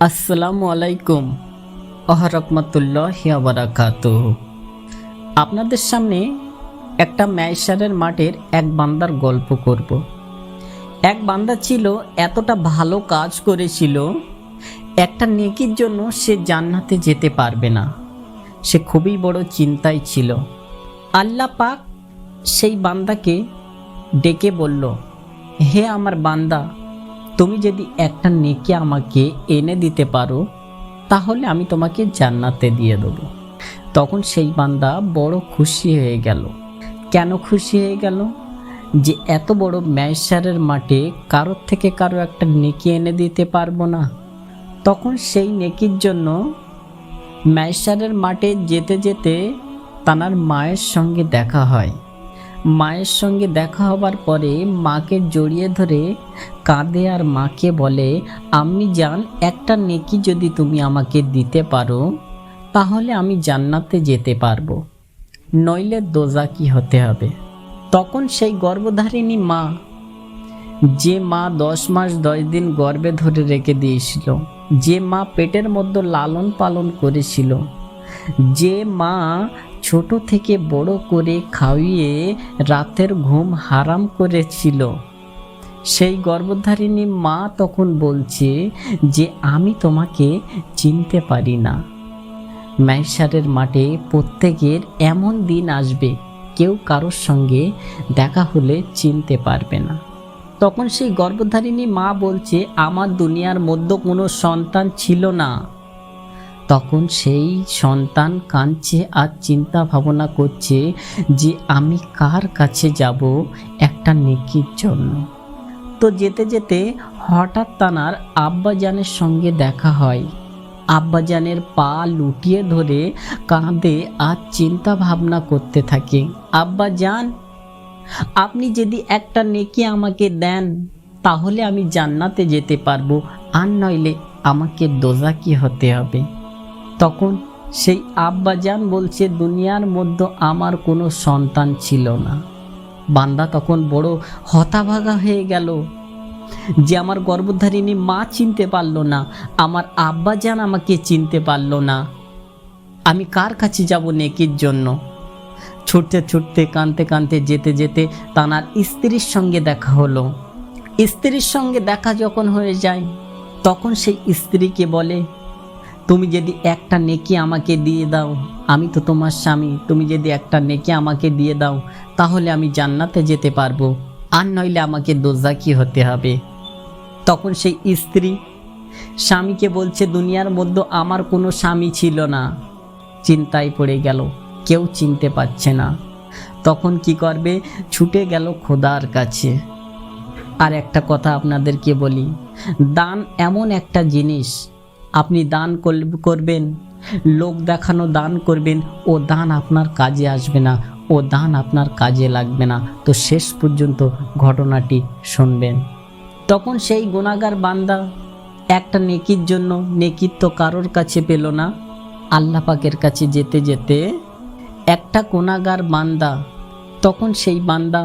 আসসালামু আলাইকুম আহরাকমাতুল্লাহি ওয়া বারাকাতুহু। আপনাদের সামনে একটা মাইশারের মাঠের এক বান্দার গল্প করব। এক বান্দা ছিল, এতটা ভালো কাজ করেছিল, একটা নেকির জন্য সে জান্নাতে যেতে পারবে না। সে খুবই বড় চিন্তায় ছিল। আল্লাহ পাক সেই বান্দাকে ডেকে বলল, হে আমার বান্দা, তুমি যদি একটা নেকি আমাকে এনে দিতে পারো তাহলে আমি তোমাকে জান্নাতে দিয়ে দেব। তখন সেই বান্দা বড় খুশি হয়ে গেল। কেন খুশি হয়ে গেল? যে এত বড় মাইশারের মাঠে কারোর থেকে কারো একটা নেকি এনে দিতে পারবো না। তখন সেই নেকির জন্য মাইশারের মাঠে যেতে যেতে তার মায়ের সঙ্গে দেখা হয়। মায়ের সঙ্গে দেখা হবার পরে মাকে জড়িয়ে ধরে কাঁদে আর মাকে বলে, আম্মি জান, একটা নেকি যদি তুমি আমাকে দিতে পারো তাহলে আমি জান্নাতে যেতে পারবো, নইলে দোজাকি হতে হবে। তখন সেই গর্ভধারিণী মা, যে মা 10 মাস 10 দিন গর্ভে ধরে রেখে দিয়েছিল, যে মা পেটের মধ্যে লালন পালন করেছিল, যে মা ছোট থেকে বড় করে খাইয়ে রাতের ঘুম হারাম করেছিল, সেই গর্ভধারিণী মা তখন বলছে যে আমি তোমাকে চিনতে পারি না। মাইশারের মাঠে প্রত্যেকের এমন দিন আসবে, কেউ কারোর সঙ্গে দেখা হলে চিনতে পারবে না। তখন সেই গর্ভধারিণী মা বলছে, আমার দুনিয়ার মধ্যে কোনো সন্তান ছিল না। তখন সেই সন্তান কাঁদছে আর চিন্তা ভাবনা করছে যে আমি কার কাছে যাব একটা নেকির জন্য। তো যেতে যেতে হঠাৎ তানার আব্বাজানের সঙ্গে দেখা হয়। আব্বাজানের পা লুটিয়ে ধরে কাঁদে আর চিন্তা ভাবনা করতে থাকে, আব্বাজান, আপনি যদি একটা নেকি আমাকে দেন তাহলে আমি জান্নাতে যেতে পারবো, আর নইলে আমাকে দোজাকি হতে হবে। তখন সেই আব্বাজান বলছে, দুনিয়ার মধ্যে আমার কোনো সন্তান ছিল না। বান্দা তখন বড় হতাভাগা হয়ে গেল যে আমার গর্ভধারিণী মা চিনতে পারলো না, আমার আব্বাজান আমাকে চিনতে পারলো না, আমি কার কাছে যাব নেকির জন্য। ছুটতে ছুটতে কাঁদতে কাঁদতে যেতে যেতে তানার স্ত্রীর সঙ্গে দেখা হলো। স্ত্রীর সঙ্গে দেখা যখন হয়ে যায় তখন সেই স্ত্রীকে বলে, তুমি যদি একটা নেকি আমাকে দিয়ে দাও, আমি তো তোমার স্বামী, তুমি যদি একটা নেকি আমাকে দিয়ে দাও তাহলে আমি জান্নাতে যেতে পারবো, আর নইলে আমাকে দোজাকি হতে হবে। তখন সেই স্ত্রী স্বামীকে বলছে, দুনিয়ার মধ্যে আমার কোনো স্বামী ছিল না। চিন্তায় পড়ে গেল, কেউ চিনতে পারছে না। তখন কি করবে? ছুটে গেল খোদার কাছে। আর একটা কথা আপনাদেরকে বলি, দান এমন একটা জিনিস, আপনি দান করবেন, লোক দেখানো দান করবেন, ও দান আপনার কাজে আসবে না, ও দান আপনার কাজে লাগবে না। তো শেষ পর্যন্ত ঘটনাটি শুনবেন। তখন সেই গুনাহগার বান্দা একটা নেকির জন্য নেকির তো কারোর কাছে পেল না। আল্লাহ পাকের কাছে যেতে যেতে একটা গুনাহগার বান্দা, তখন সেই বান্দা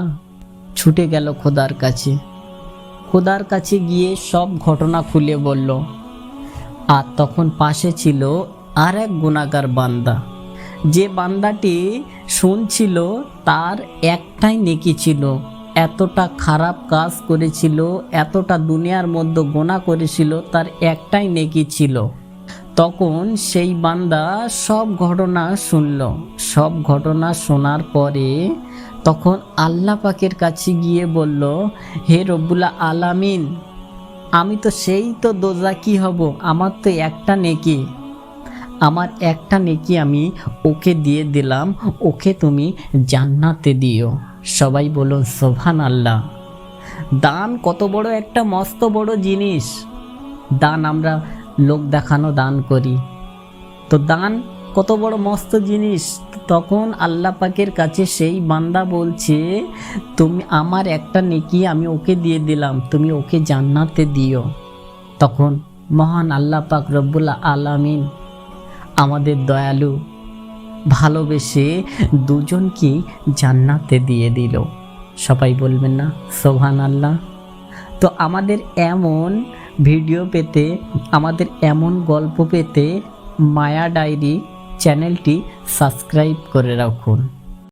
ছুটে গেল খোদার কাছে। খোদার কাছে গিয়ে সব ঘটনা খুলে বলল। আর তখন পাশে ছিল আর এক গুনাহগার বান্দা। যে বান্দাটি শুনছিল তার একটাই নেকি ছিল, এতটা খারাপ কাজ করেছিল, এতটা দুনিয়ার মধ্যে গুনাহ করেছিল, তার একটাই নেকি ছিল। তখন সেই বান্দা সব ঘটনা শুনল। সব ঘটনা শোনার পরে তখন আল্লাহ পাকের কাছে গিয়ে বলল, হে রব্বুল আলামিন, আমি তো সেই তো দোজাকি হব, আমার তো একটা নেকি, আমার একটা নেকি আমি ওকে দিয়ে দিলাম, ওকে তুমি জান্নাতে দিও। সবাই বলুন সুবহানাল্লাহ। দান কত বড় একটা মস্ত বড় জিনিস। দান আমরা লোক দেখানো দান করি, তো দান কত বড় মস্ত জিনিস। তখন আল্লাহ পাকের কাছে সেই বান্দা বলছে, তুমি আমার একটা নেকি আমি ওকে দিয়ে দিলাম, তুমি ওকে জান্নাতে দিও। তখন মহান আল্লাহ পাক রব্বুল আলামিন আমাদের দয়ালু ভালোবেসে দুজনকে জান্নাতে দিয়ে দিল। সবাই বলবেন না সুবহানাল্লাহ। তো আমাদের এমন ভিডিও পেতে, আমাদের এমন গল্প পেতে মায়া ডায়েরি চ্যানেলটি সাবস্ক্রাইব করে রাখুন।